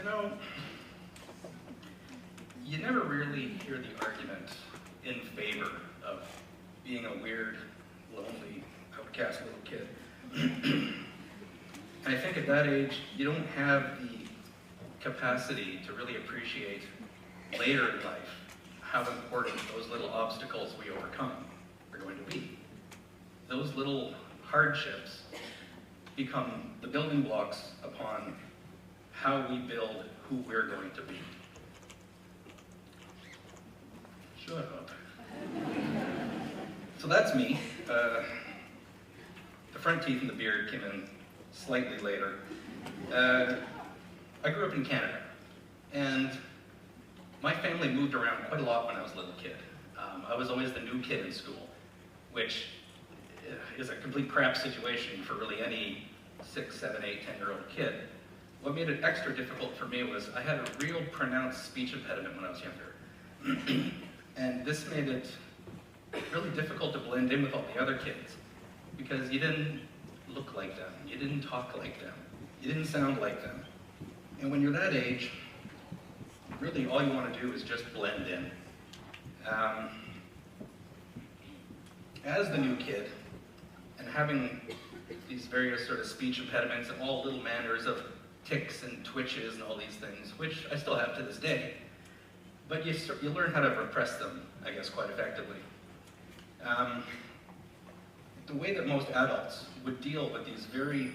You know, you never really hear the argument in favor of being a weird, lonely, outcast little kid. And I think at that age, you don't have the capacity to really appreciate later in life how important those little obstacles we overcome are going to be. Those little hardships become the building blocks upon how we build who we're going to be. Shut up. So that's me. The front teeth and the beard came in slightly later. I grew up in Canada, and my family moved around quite a lot when I was a little kid. I was always the new kid in school, which is a complete crap situation for really any 6, 7, 8, 10-year-old kid. What made it extra difficult for me was I had a real pronounced speech impediment when I was younger. And this made it really difficult to blend in with all the other kids, because you didn't look like them, you didn't talk like them, you didn't sound like them. And when you're that age, really all you want to do is just blend in. As the new kid, and having these various sort of speech impediments and all little manners of tics and twitches and all these things, which I still have to this day, but you learn how to repress them, I guess, quite effectively. The way that most adults would deal with these very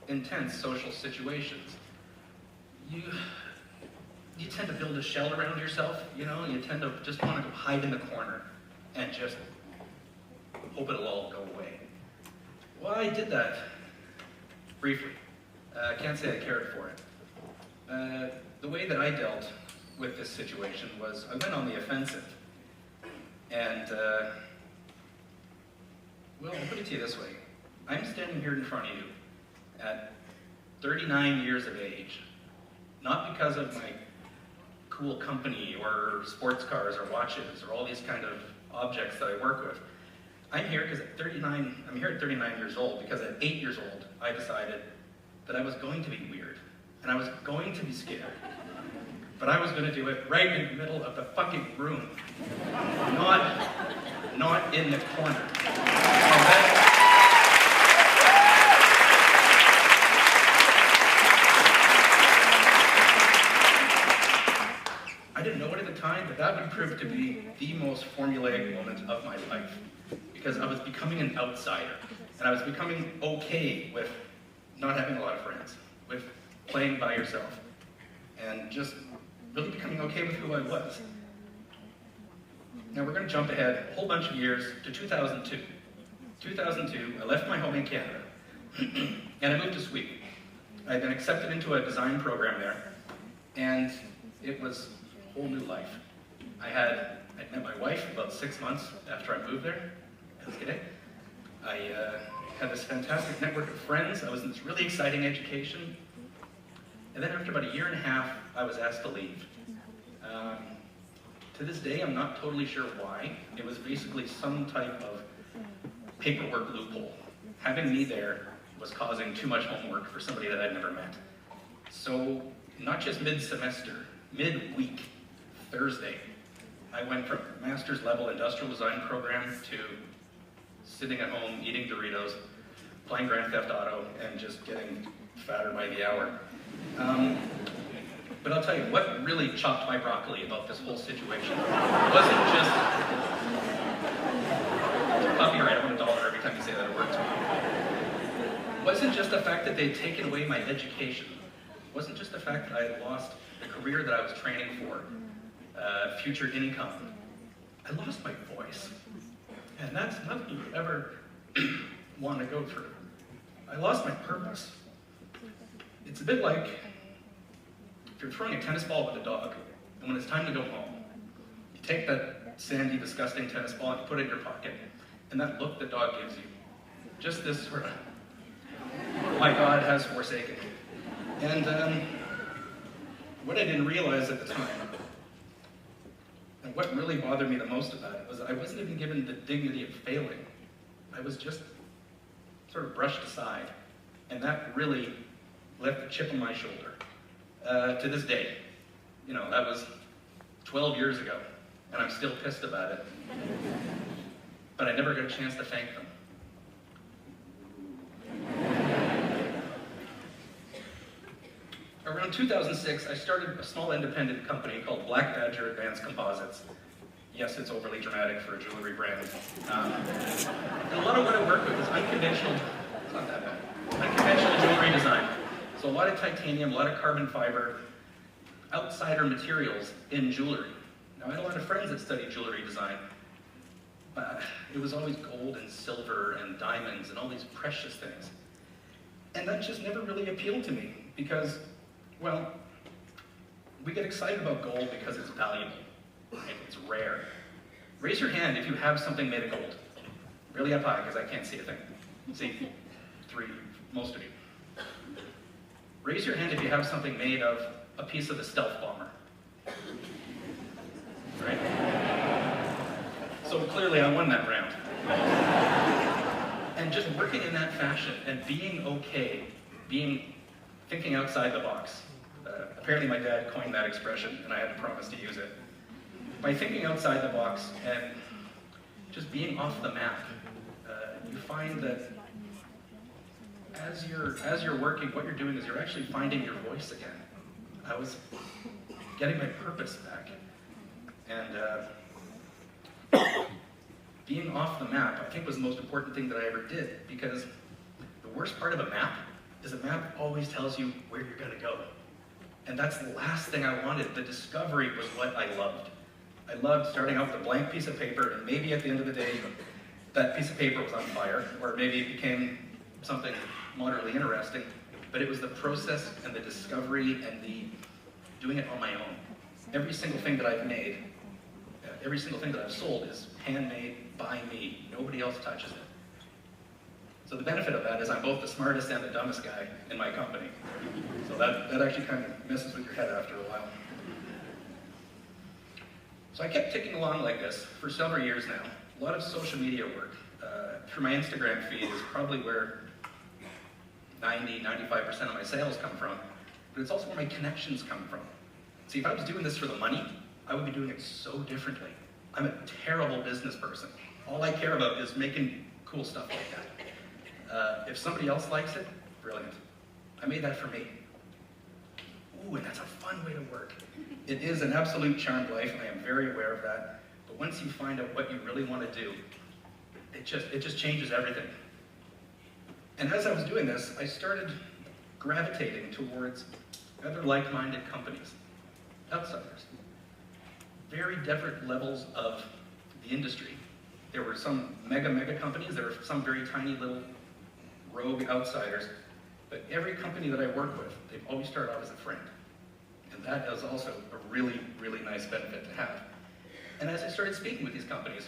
intense social situations, you tend to build a shell around yourself, you know? You tend to just want to hide in the corner and just hope it'll all go away. Well, I did that briefly. I can't say I cared for it. The way that I dealt with this situation was I went on the offensive. And, well, I'll put it to you this way. I'm standing here in front of you at 39 years of age, not because of my cool company or sports cars or watches or all these kind of objects that I work with. I'm here because at 39 years old because at 8 years old, I decided that I was going to be weird and I was going to be scared. But I was going to do it right in the middle of the fucking room, not in the corner. I didn't know it at the time, but that would prove to be the most formulaic moment of my life, because I was becoming an outsider, and I was becoming okay with not having a lot of friends, with playing by yourself, and just really becoming okay with who I was. Now we're going to jump ahead a whole bunch of years to 2002. 2002, I left my home in Canada, and I moved to Sweden. I had been accepted into a design program there, and it was a whole new life. I'd met my wife about 6 months after I moved there. I had this fantastic network of friends. I was in this really exciting education. And then after about a year and a half, I was asked to leave. To this day, I'm not totally sure why. It was basically some type of paperwork loophole. Having me there was causing too much homework for somebody that I'd never met. So, not just mid-semester, mid-week, Thursday, I went from master's level industrial design program to sitting at home, eating Doritos, playing Grand Theft Auto, and just getting fatter by the hour. But I'll tell you, what really chopped my broccoli about this whole situation wasn't just... Copyright, I want $1 every time you say that at work to me. Wasn't just the fact that they'd taken away my education. Wasn't just the fact that I had lost the career that I was training for, future income. I lost my voice. And that's nothing you ever want to go through. I lost my purpose. It's a bit like if you're throwing a tennis ball with a dog, and when it's time to go home, you take that sandy, disgusting tennis ball and you put it in your pocket, and that look the dog gives you, just this sort of, my God has forsaken me. And what I didn't realize at the time, and what really bothered me the most about it, was I wasn't even given the dignity of failing. I was just sort of brushed aside, and that really left a chip on my shoulder. to this day. You know, that was 12 years ago, and I'm still pissed about it. But I never got a chance to thank them. Around 2006, I started a small independent company called Black Badger Advanced Composites. Yes, it's overly dramatic for a jewelry brand. And a lot of what I work with is unconventional, it's not that bad, unconventional jewelry design. So a lot of titanium, a lot of carbon fiber, outsider materials in jewelry. Now I had a lot of friends that studied jewelry design, but it was always gold and silver and diamonds and all these precious things. And that just never really appealed to me because, well, we get excited about gold because it's valuable, right? It's rare. Raise your hand if you have something made of gold. Really up high, because I can't see a thing. See, 3, most of you. Raise your hand if you have something made of a piece of the stealth bomber. Right? So clearly I won that round. And just working in that fashion and being okay, thinking outside the box. Apparently my dad coined that expression and I had to promise to use it. By thinking outside the box and just being off the map, you find that as you're working, what you're doing is you're actually finding your voice again. I was getting my purpose back. And being off the map, I think, was the most important thing that I ever did, because the worst part of a map is a map always tells you where you're gonna go. And that's the last thing I wanted. The discovery was what I loved. I loved starting out with a blank piece of paper, and maybe at the end of the day, that piece of paper was on fire, or maybe it became something moderately interesting, but it was the process and the discovery and the doing it on my own. Every single thing that I've made, every single thing that I've sold is handmade by me. Nobody else touches it. So the benefit of that is I'm both the smartest and the dumbest guy in my company. So that actually kind of messes with your head after a while. So I kept ticking along like this for several years now. A lot of social media work. Through my Instagram feed is probably where 90–95% of my sales come from, but it's also where my connections come from. See, if I was doing this for the money, I would be doing it so differently. I'm a terrible business person. All I care about is making cool stuff like that. If somebody else likes it, brilliant. I made that for me. Ooh, and that's a fun way to work. It is an absolute charmed life, and I am very aware of that. But once you find out what you really want to do, it just changes everything. And as I was doing this, I started gravitating towards other like-minded companies, outsiders. Very different levels of the industry. There were some mega companies, there were some very tiny little rogue outsiders, but every company that I work with, they've always started out as a friend. And that is also a really, really nice benefit to have. And as I started speaking with these companies,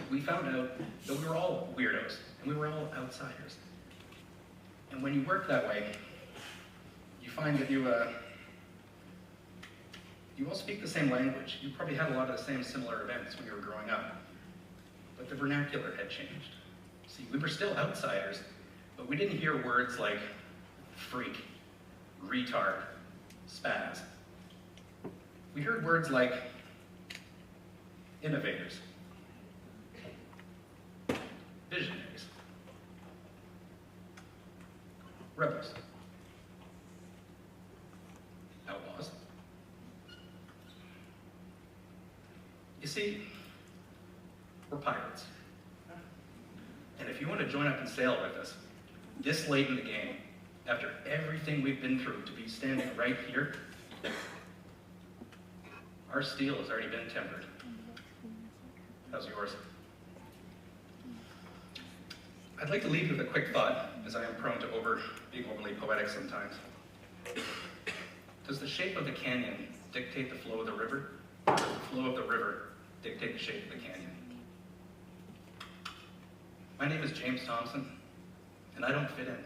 we found out that we were all weirdos, and we were all outsiders. And when you work that way, you find that you all speak the same language. You probably had a lot of the same similar events when you were growing up, but the vernacular had changed. See, we were still outsiders, but we didn't hear words like freak, retard, spaz. We heard words like innovators, visionaries, rebels, outlaws. You see, we're pirates. And if you want to join up and sail with us, this late in the game, after everything we've been through, to be standing right here, our steel has already been tempered. How's yours? I'd like to leave you with a quick thought, as I am prone to being overly poetic sometimes. Does the shape of the canyon dictate the flow of the river? Or does the flow of the river dictate the shape of the canyon? My name is James Thompson, and I don't fit in.